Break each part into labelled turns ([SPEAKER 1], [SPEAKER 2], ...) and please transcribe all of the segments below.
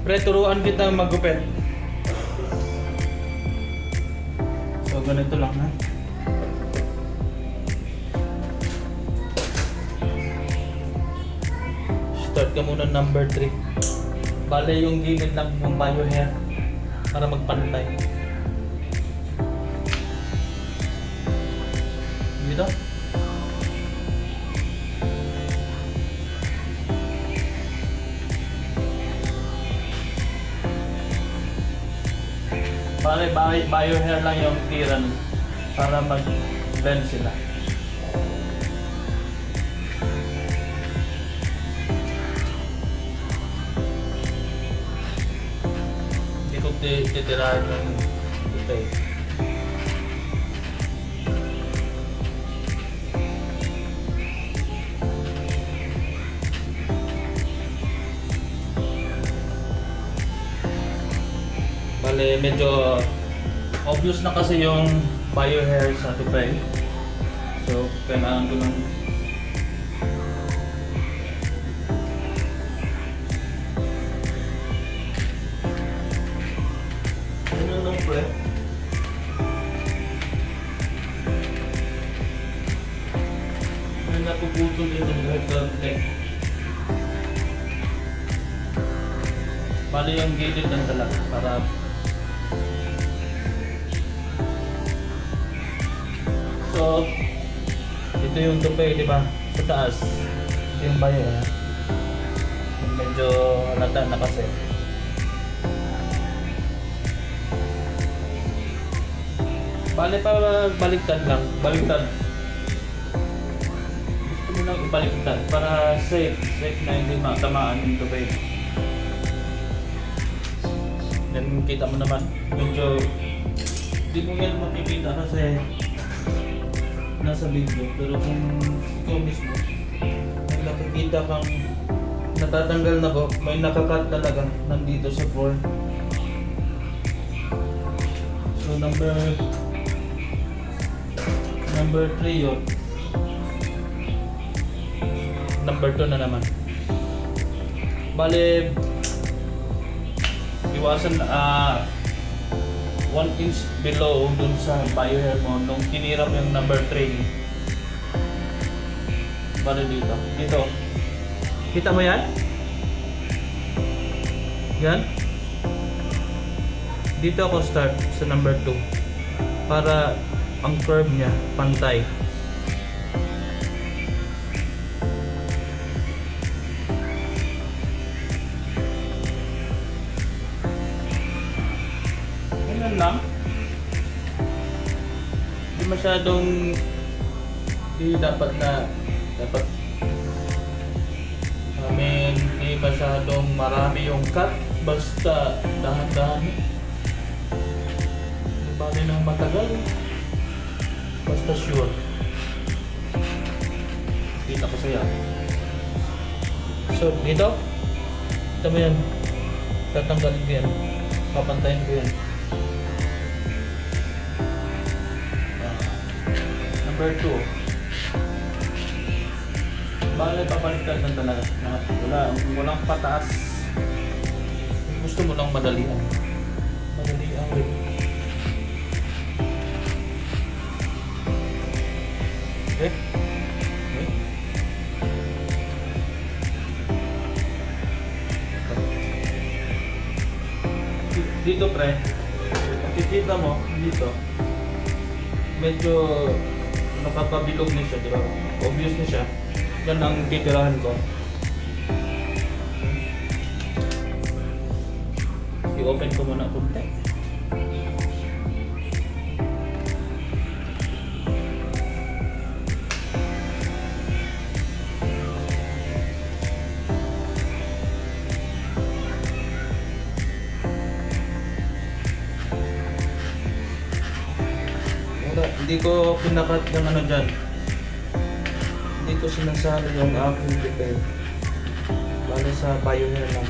[SPEAKER 1] Pre, turuan kita magupit. So, ganito lang ha. Start ka muna number 3. Bale yung gilid ng bio hair para magpantay. Dito. Bale, bio hair lang yung tira nun para mag-blend sila. Hindi ko titirahan yung ito eh. Bale, medyo obvious na kasi yung bio hair sa tupay. So, kailangan ko ng ano lang pre? May napuputol dito kahit konti. Bale yung gilid lang talaga para so, ito yung tupay, di ba? Sa taas. Ito yung bayo, ha? Medyo halata na kasi. Bale pa baliktad lang. Baliktad. Gusto mo lang ibaliktad para safe. Safe na hindi matamaan yung tupay. Then kita mo naman, medyo hindi mo yan makikita kasi nasa video, pero kung ikaw mismo may nakikita kang natatanggal na ko, may nakakat talaga nandito sa floor. So number 3 yun. Number 2 na naman. Bale, iwasan 1 inch below dun sa bio hair mo nung tinira mo yung number 3. Bale dito. Dito. Kita mo yan? Yan. Dito ako start sa number 2 para ang curve niya pantay. Lang hindi masyadong dapat hindi masyadong marami yung cut, basta dahan-dahan hindi pa rin ang matagal basta sure. Kita ko sa'yo. So dito ito mo yan, tatanggalin ko yan, papantayin ko yan. Number 2. Bale, papaliktad lang talaga. Walang pataas. Gusto mo lang madalian. Madalian rin. Okay? Okay? Dito pre, makikita mo dito medyo nakapabilog na siya, diba? Obvious na siya. Yan ang titirahan ko. I-open ko muna kunti. Hindi ko pinakat ng ano dyan. Hindi ko sinasali yung aking tupay. Bale sa bio hair lang.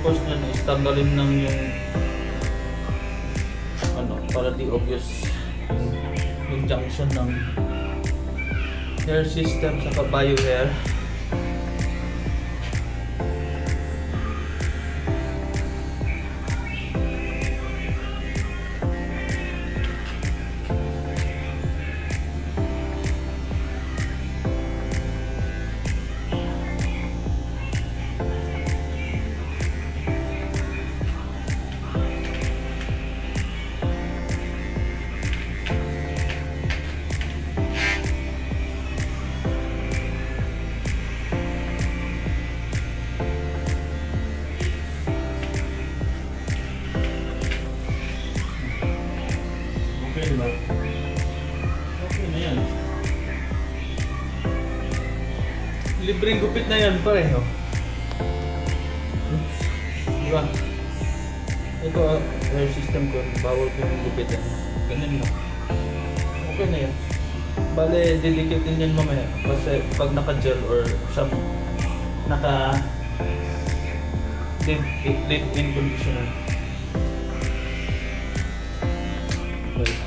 [SPEAKER 1] purpose niyan is tanggalin lang yung ano, para di obvious yung junction ng hair system sa bio hair. Okay, diba? Okay na yan. Libreng gupit na yan pareho. Diba? Ito hair system ko, bawal ko yung gupitan. Ganun na. Okay na yan. Bale, didikit din yan mamaya. Kasi pag naka-gel or naka leave-in conditioner. Okay.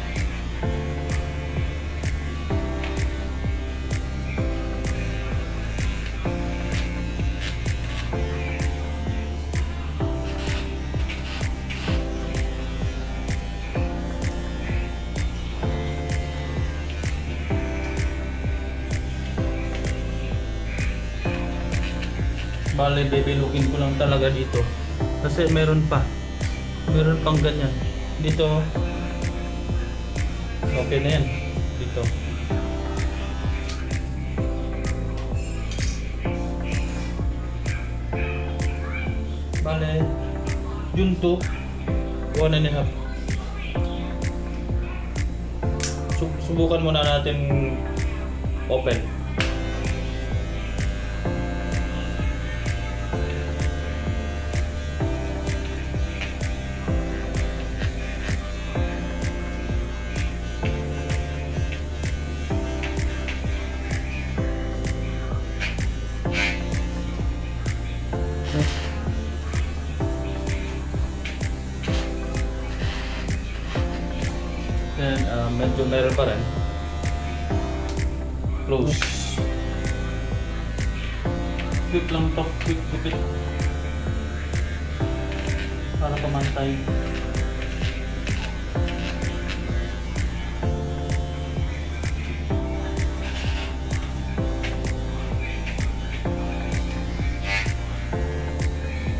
[SPEAKER 1] Bale, bibilugin ko lang talaga dito. Kasi meron pang ganyan. Dito, okay na yan. Dito. Bale, yun to, 1.5. Subukan muna natin open. Then, medyo meron pa rin. Close. Quick lang to, quick. Para pamantay.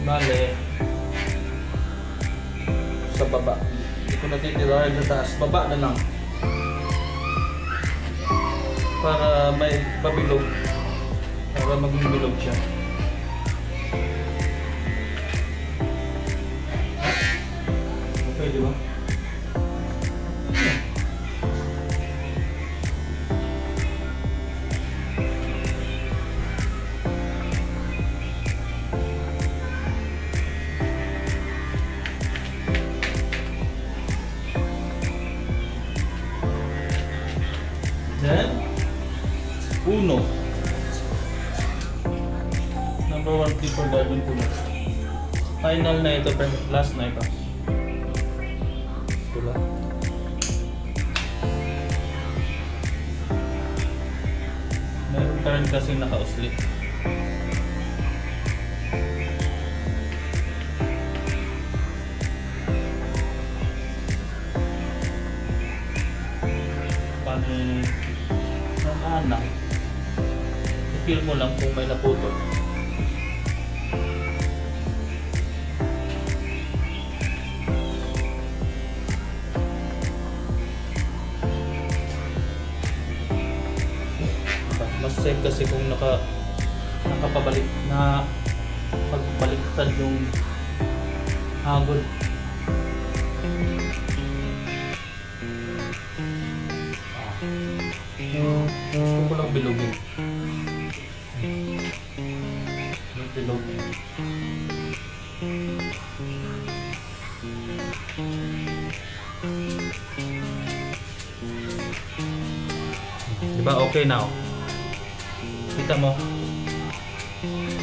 [SPEAKER 1] Bale, sa baba. Hindi ko natitirahan sa taas. Baba na lang. Para may pabilog. Para maging bilog siya. Okay, di ba? Then, Uno. Number 1 clipper garden Uno. Final na ito, last na ito. Diba? Meron pa rin kasing naka-uslit. Anak, i-feel mo lang kung may naputol. Mas safe kasi kung nakapabalik na pagbaliktad yung hagod. Gusto ko lang bilogin. Bilog. Diba okay na? Kita mo?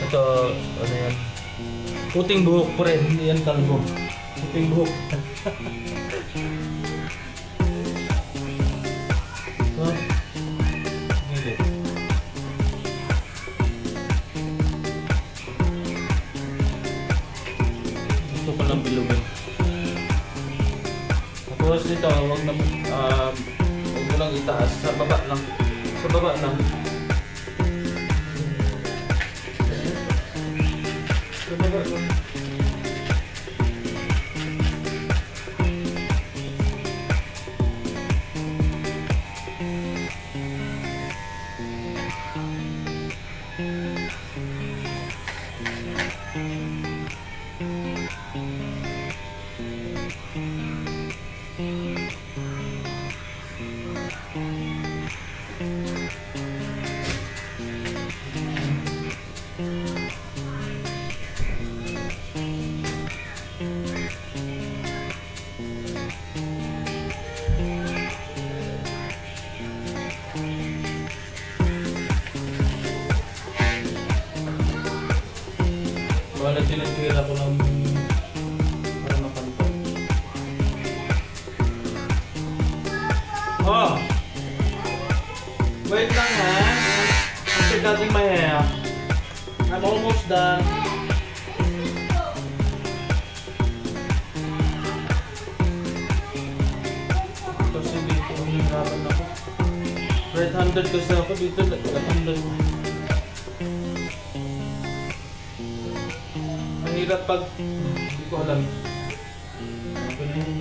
[SPEAKER 1] Ito, ano yan? Puting buhok ko rin, hindi yan kalbo. Puting buhok. So, gilid. Gusto ko lang bilugin. Tapos dito, huwag mo lang itaas. Sa baba lang. Sa baba lang. Sa baba lang. Wala tinitira ko lang para mapanto. Oh! Wait lang ha. I'm still cutting my hair. I'm almost done. Kasi dito humihirapan ako. Right-handed kasi ako dito. Left-handed. Mahirap pag hindi ko alam. Okay na yun.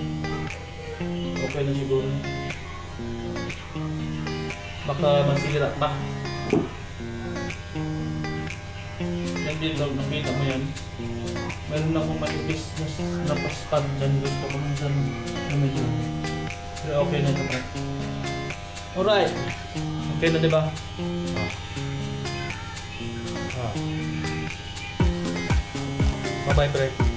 [SPEAKER 1] Okay na siguro. Baka masira pa. Yan din daw, nakita mo yan. Meron akong manipis na paspad dyan. Gusto ko minsan na medyo. Pero okay na ito pa. Alright. Okay na diba? Bye-bye, pre.